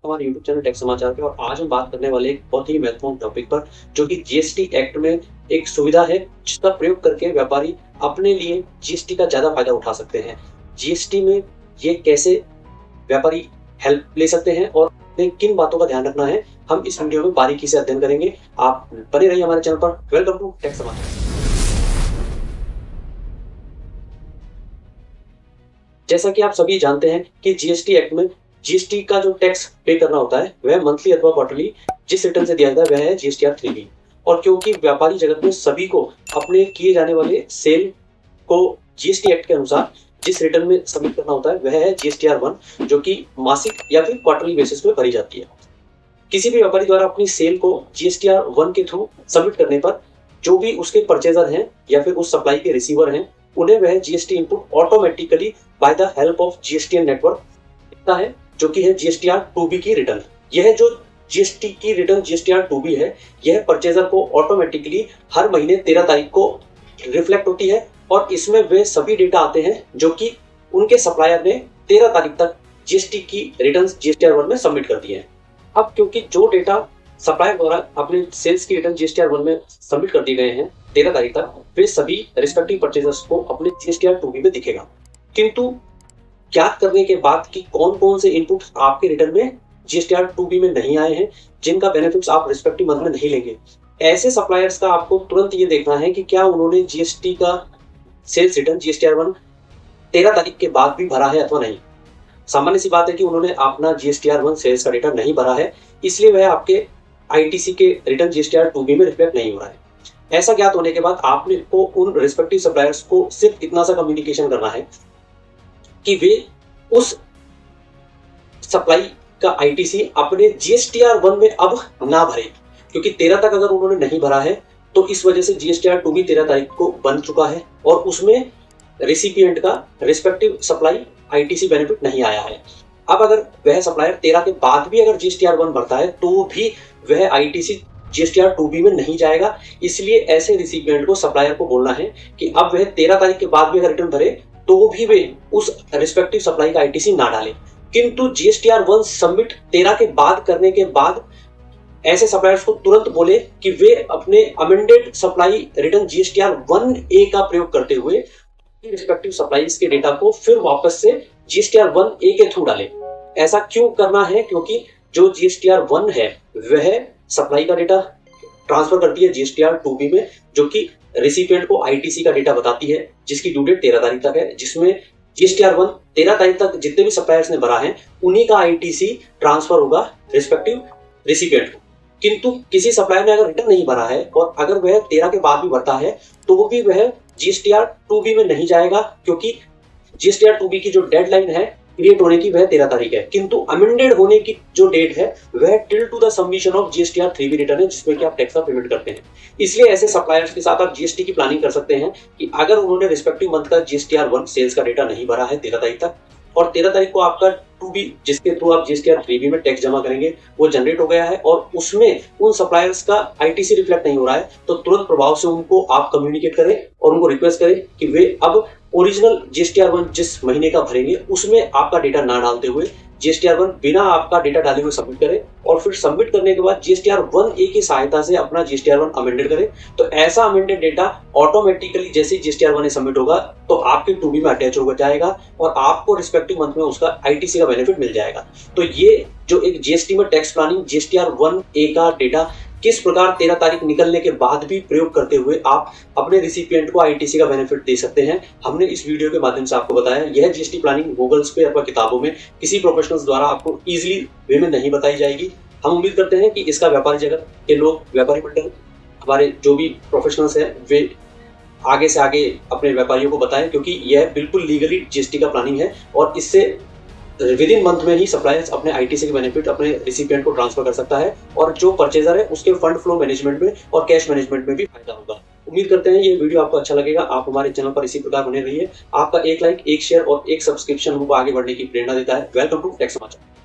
हमारे YouTube channel take समाचार पे। और आज हम बात करने वाले एक बहुत ही महत्वपूर्ण टॉपिक पर, जो कि जीएसटी एक्ट में एक सुविधा है जिसका प्रयोग करके व्यापारी अपने लिए जीएसटी का ज्यादा फायदा उठा सकते हैं। जीएसटी में ये कैसे व्यापारी हेल्प ले सकते हैं और किन बातों का ध्यान रखना है, हम इस वीडियो में बारीकी से अध्ययन करेंगे। आप बने रहिए हमारे चैनल पर। वेलकम टू टेक समाचार। जैसा कि आप सभी जानते हैं कि जीएसटी एक्ट में जीएसटी का जो टैक्स पे करना होता है वह मंथली अथवा क्वार्टरली जिस रिटर्न से दिया जाता है वह है जीएसटीआर 3B। और क्योंकि व्यापारी जगत में सभी को अपने किए जाने वाले सेल को जीएसटी एक्ट के अनुसार जिस रिटर्न में सबमिट करना होता है वह है जीएसटीआर 1, जो कि मासिक या फिर क्वार्टरली बेसिस पे भरी जाती है। किसी भी व्यापारी द्वारा अपनी सेल को जीएसटीआर 1 के थ्रू सबमिट करने पर जो भी उसके परचेजर हैं या फिर उस सप्लाई के रिसीवर हैं, उन्हें वह GST input automatically by the help of GSTN network दिखता है, जो कि है जीएसटीआर 2B की रिटर्न। यह जो जीएसटी की रिटर्न जीएसटीआर 2B है, यह परचेजर को ऑटोमेटिकली हर महीने 13 तारीख को रिफ्लेक्ट होती है और इसमें वे सभी डेटा आते हैं जो कि उनके सप्लायर ने 13 तारीख तक जीएसटी की रिटर्न जीएसटीआर 1 में सबमिट कर दी है। अब क्योंकि जो डेटा सप्लायर द्वारा अपने सेल्स की रिटर्न जीएसटीआर 1 में सबमिट कर दिए गए हैं 13 तारीख तक, वे सभी रिस्पेक्टिव परचेजर्स को अपने जीएसटीआर 2B में दिखेगा। किंतु ज्ञात करने के बाद कि कौन कौन से इनपुट आपके रिटर्न में जीएसटीआर 2B में नहीं आए हैं, जिनका बेनिफिट्स आप रिस्पेक्टिव मंथ में नहीं लेंगे, ऐसे सप्लायर्स का आपको तुरंत ये देखना है कि क्या उन्होंने जीएसटी का सेल्स रिटर्न जीएसटीआर 1 13 तारीख के बाद भी भरा है अथवा नहीं। सामान्य सी बात है कि उन्होंने अपना जीएसटीआर 1 सेल्स का डेटा नहीं भरा है, इसलिए वह आपके आईटीसी के रिटर्न जीएसटीआर 2B में रिफ्लेक्ट नहीं हो रहा है। ऐसा ज्ञात होने के बाद आपने को उन रिस्पेक्टिव सप्लायर्स को सिर्फ इतना सा कम्युनिकेशन करना है कि वे उस सप्लाई का आईटीसी अपने जीएसटीआर 1 में अब ना भरे, क्योंकि 13 तक अगर उन्होंने नहीं भरा है तो इस वजह से जीएसटीआर 2B 13 तारीख को बन चुका है और उसमें रिसिपिएंट का रिस्पेक्टिव सप्लाई आईटीसी बेनिफिट नहीं आया है। अब अगर वह सप्लायर 13 के बाद भी अगर जीएसटीआर 1 भरता है तो भी वह आईटीसी जीएसटीआर 2B में नहीं जाएगा। इसलिए ऐसे रिसिपिएंट को सप्लायर को बोलना है कि अब वह 13 तारीख के बाद भी अगर रिटर्न भरे तो भी वे उस रिस्पेक्टिव सप्लाई का आईटीसी ना डालें। किंतु जीएसटीआर 1 सबमिट 13 के बाद करने के बाद ऐसे सप्लायर्स को तुरंत बोले कि वे अपने amended supply return GSTR 1A का प्रयोग करते हुए रिस्पेक्टिव सप्लाईज के डेटा को फिर वापस से जीएसटीआर 1A के थ्रू डालें। ऐसा क्यों करना है? क्योंकि जो जीएसटीआर 1 है वह सप्लाई का डेटा ट्रांसफर करती है जीएसटीआर 2B में, जो कि रिसिपिएंट को आईटीसी का डेटा बताती है, जिसकी ड्यू डेट 13 तारीख तक है, जिसमें जीएसटीआर 1 13 तारीख तक जितने भी सप्लायर्स ने भरा है उन्हीं का आईटीसी ट्रांसफर होगा रिस्पेक्टिव रिसिपिएंट को। किंतु किसी सप्लायर ने अगर रिटर्न नहीं भरा है और अगर वह 13 के बाद भी भरता है तो भी वह जीएसटीआर 2B में नहीं जाएगा, क्योंकि जीएसटीआर 2B की जो डेडलाइन है क्रिएट होने की वह 13 तारीख है, किंतु अमेंडेड होने की जो डेट है वह till two the submission of GSTR 3B return है, जिसमें कि आप टैक्स का पेमेंट करते हैं। इसलिए ऐसे सप्लायर्स के साथ आप जीएसटी की प्लानिंग कर सकते हैं कि अगर उन्होंने रिस्पेक्टिव मंथ का जीएसटीआर 1 सेल्स का डेटा नहीं भरा है 13 तारीख तक और 13 तारीख को आपका 2B जिसके थ्रू आप जीएसटीआर 3B में टैक्स जमा करेंगे वो जनरेट हो गया है और उसमें उन सप्लायर्स का आईटीसी रिफ्लेक्ट नहीं हो रहा है, तो तुरंत प्रभाव से उनको आप कम्युनिकेट करें और उनको रिक्वेस्ट करें कि वे अब ओरिजिनल जीएसटीआर 1 जिस महीने का भरेंगे उसमें आपका डेटा ना डालते हुए जीएसटीआर 1 बिना आपका डेटा डाले हुए सबमिट करें और फिर सबमिट करने के बाद जीएसटीआर 1A की सहायता से अपना जीएसटीआर 1 अमेंडेड करें। तो ऐसा अमेंडेड डेटा ऑटोमेटिकली जैसे जीएसटीआर 1 सबमिट होगा तो आपके 2B में अटैच हो जाएगा और आपको रिस्पेक्टिव मंथ में उसका आईटीसी का बेनिफिट मिल जाएगा। तो ये जो एक जीएसटी में टैक्स प्लानिंग जीएसटीआर 1A का डेटा किस प्रकार 13 तारीख निकलने के बाद भी प्रयोग करते हुए आप अपने रिसिपिएंट को आईटीसी का बेनिफिट दे सकते हैं, हमने इस वीडियो के माध्यम से आपको बताया। यह जीएसटी प्लानिंग गूगल्स पे अथवा किताबों में किसी प्रोफेशनल्स द्वारा आपको इजीली वे में नहीं बताई जाएगी। हम उम्मीद करते हैं कि इसका व्यापारी जगत के लोग, व्यापारी मंडल, हमारे जो भी प्रोफेशनल्स हैं वे आगे से आगे अपने व्यापारियों को बताएं, क्योंकि यह बिल्कुल लीगली जीएसटी का प्लानिंग है और इससे विद इन मंथ में ही सप्लायर्स अपने आईटीसी के बेनिफिट अपने रिसिपिएंट को ट्रांसफर कर सकता है और जो परचेजर है उसके फंड फ्लो मैनेजमेंट में और कैश मैनेजमेंट में भी फायदा होगा। उम्मीद करते हैं ये वीडियो आपको अच्छा लगेगा। आप हमारे चैनल पर इसी प्रकार बने रहिए। आपका एक लाइक, एक शेयर और एक सब्सक्रिप्शन हमको आगे बढ़ने की प्रेरणा देता है। वेलकम टू टेक समाचार।